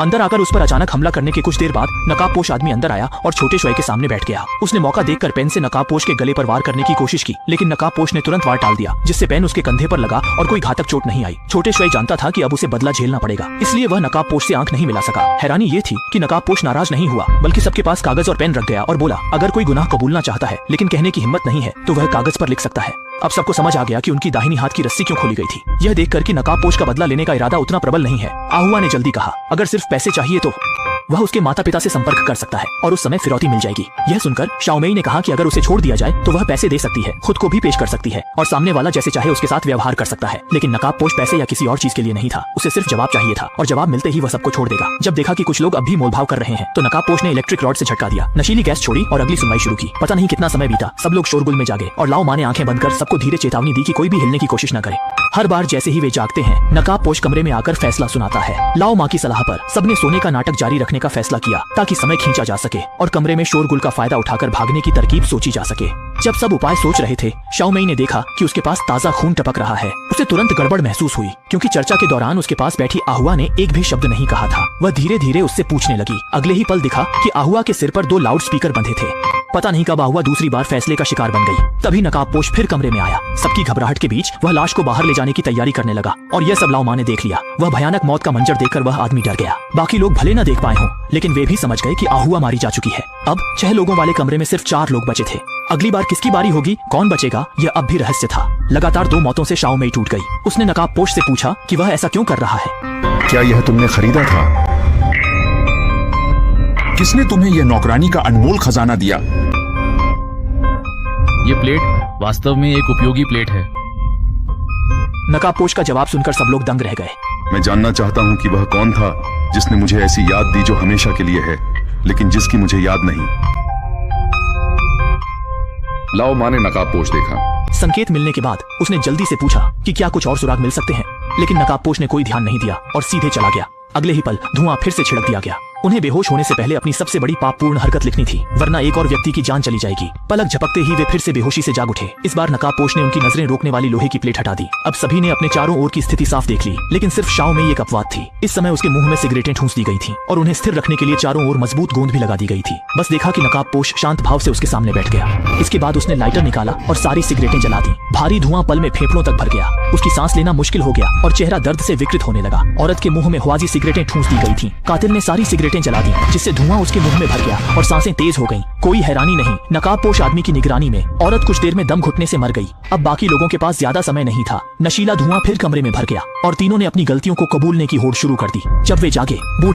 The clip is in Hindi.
अंदर आकर उस पर अचानक हमला करने के कुछ देर बाद नकाबपोश आदमी अंदर आया और छोटे शोए के सामने बैठ गया। उसने मौका देखकर पेन से नकाबपोश के गले पर वार करने की कोशिश की, लेकिन नकाबपोश ने तुरंत वार टाल दिया, जिससे पेन उसके कंधे पर लगा और कोई घातक चोट नहीं आई। छोटे शोए जानता था कि अब उसे बदला झेलना पड़ेगा, इसलिए वह नकाबपोश से आंख नहीं मिला सका। हैरानी ये थी कि नकाबपोश नाराज नहीं हुआ, बल्कि सबके पास कागज और पेन रख गया और बोला, अगर कोई गुनाह कबूलना चाहता है लेकिन कहने की हिम्मत नहीं है तो वह कागज पर लिख सकता है। अब सबको समझ आ गया कि उनकी दाहिनी हाथ की रस्सी क्यों खोली गई थी। यह देखकर कि नकाबपोश का बदला लेने का इरादा उतना प्रबल नहीं है, आहुआ ने जल्दी कहा, अगर सिर्फ पैसे चाहिए तो वह उसके माता पिता से संपर्क कर सकता है और उस समय फिरौती मिल जाएगी। यह सुनकर शाओमेई ने कहा कि अगर उसे छोड़ दिया जाए तो वह पैसे दे सकती है, खुद को भी पेश कर सकती है और सामने वाला जैसे चाहे उसके साथ व्यवहार कर सकता है। लेकिन नकाबपोश पैसे या किसी और चीज के लिए नहीं था, उसे सिर्फ जवाब चाहिए था और जवाब मिलते ही वह सबको छोड़ देगा। जब देखा कि कुछ लोग अब भी मोलभाव कर रहे हैं तो नकाबपोश ने इलेक्ट्रिक रॉड से झटका दिया, नशीली गैस छोड़ी और अगली सुनवाई शुरू की। पता नहीं कितना समय बीता, सब लोग शोरगुल में जागे और लाओ माँ ने आंखें बंद कर सबको धीरे चेतावनी दी कि कोई भी हिलने की कोशिश न करे। हर बार जैसे ही वे जागते हैं, नकाबपोश कमरे में आकर फैसला सुनाता है। लाओ माँ की सलाह पर सबने सोने का नाटक जारी रखने का फैसला किया ताकि समय खींचा जा सके और कमरे में शोरगुल का फायदा उठाकर भागने की तरकीब सोची जा सके। जब सब उपाय सोच रहे थे, शाओमेई ने देखा कि उसके पास ताजा खून टपक रहा है। उसे तुरंत गड़बड़ महसूस हुई, क्योंकि चर्चा के दौरान उसके पास बैठी आहुआ ने एक भी शब्द नहीं कहा था। वह धीरे धीरे उससे पूछने लगी। अगले ही पल दिखा कि आहुआ के सिर पर 2 लाउड स्पीकर बंधे थे। पता नहीं कब आहुआ दूसरी बार फैसले का शिकार बन गई। तभी नकाबपोश फिर कमरे में आया। सबकी घबराहट के बीच वह लाश को बाहर ले जाने की तैयारी करने लगा और यह सब लाओ माँ ने देख लिया। वह भयानक मौत का मंजर देखकर वह आदमी डर गया। बाकी लोग भले न देख पाए हों, लेकिन वे भी समझ गए कि आहुआ मारी जा चुकी है। अब 6 लोगों वाले कमरे में सिर्फ 4 लोग बचे थे। अगली बार किसकी बारी होगी, कौन बचेगा, यह अब भी रहस्य था। लगातार 2 मौतों से शाओमेई टूट गई। उसने नकाबपोश से पूछा कि वह ऐसा क्यों कर रहा है। क्या यह तुमने खरीदा था? किसने तुम्हें यह नौकरानी का अनमोल खजाना दिया? ये प्लेट वास्तव में एक उपयोगी प्लेट है। नकाबपोश का जवाब सुनकर सब लोग दंग रह गए। मैं जानना चाहता हूँ कि वह कौन था जिसने मुझे ऐसी याद दी जो हमेशा के लिए है, लेकिन जिसकी मुझे याद नहीं। लाओ माँ ने नकाबपोश देखा। संकेत मिलने के बाद उसने जल्दी से पूछा कि क्या कुछ और सुराग मिल सकते हैं, लेकिन नकाबपोश ने कोई ध्यान नहीं दिया और सीधे चला गया। अगले ही पल धुआं फिर से छिड़क दिया गया। उन्हें बेहोश होने से पहले अपनी सबसे बड़ी पापपूर्ण हरकत लिखनी थी, वरना एक और व्यक्ति की जान चली जाएगी। पलक झपकते ही वे फिर से बेहोशी से जाग उठे। इस बार नकाबपोश ने उनकी नजरें रोकने वाली लोहे की प्लेट हटा दी। अब सभी ने अपने चारों ओर की स्थिति साफ देख ली, लेकिन सिर्फ शाओमेई एक अपवाद थी। इस समय उसके मुंह में सिगरेटें ठूंस दी गई थीं और उन्हें स्थिर रखने के लिए चारों ओर मजबूत गोंद भी लगा दी गई थी। बस देखा कि नकाबपोश शांत भाव से उसके सामने बैठ गया। इसके बाद उसने लाइटर निकाला और सारी सिगरेटें जला दी। भारी धुआं पल में फेफड़ों तक भर गया। उसकी सांस लेना मुश्किल हो गया और चेहरा दर्द से विकृत होने लगा। औरत के मुंह में हुआजी सिगरेटें ठूंस दी गई थीं। कातिल ने सारी सिगरेटें जला दी, जिससे धुआं उसके मुंह में भर गया और सांसें तेज हो गईं। कोई हैरानी नहीं, नकाबपोश आदमी की निगरानी में औरत कुछ देर में दम घुटने से मर गई। अब बाकी लोगों के पास ज्यादा समय नहीं था। नशीला धुआं फिर कमरे में भर गया और तीनों ने अपनी गलतियों को कबूलने की होड़ शुरू कर दी। जब वे जागे,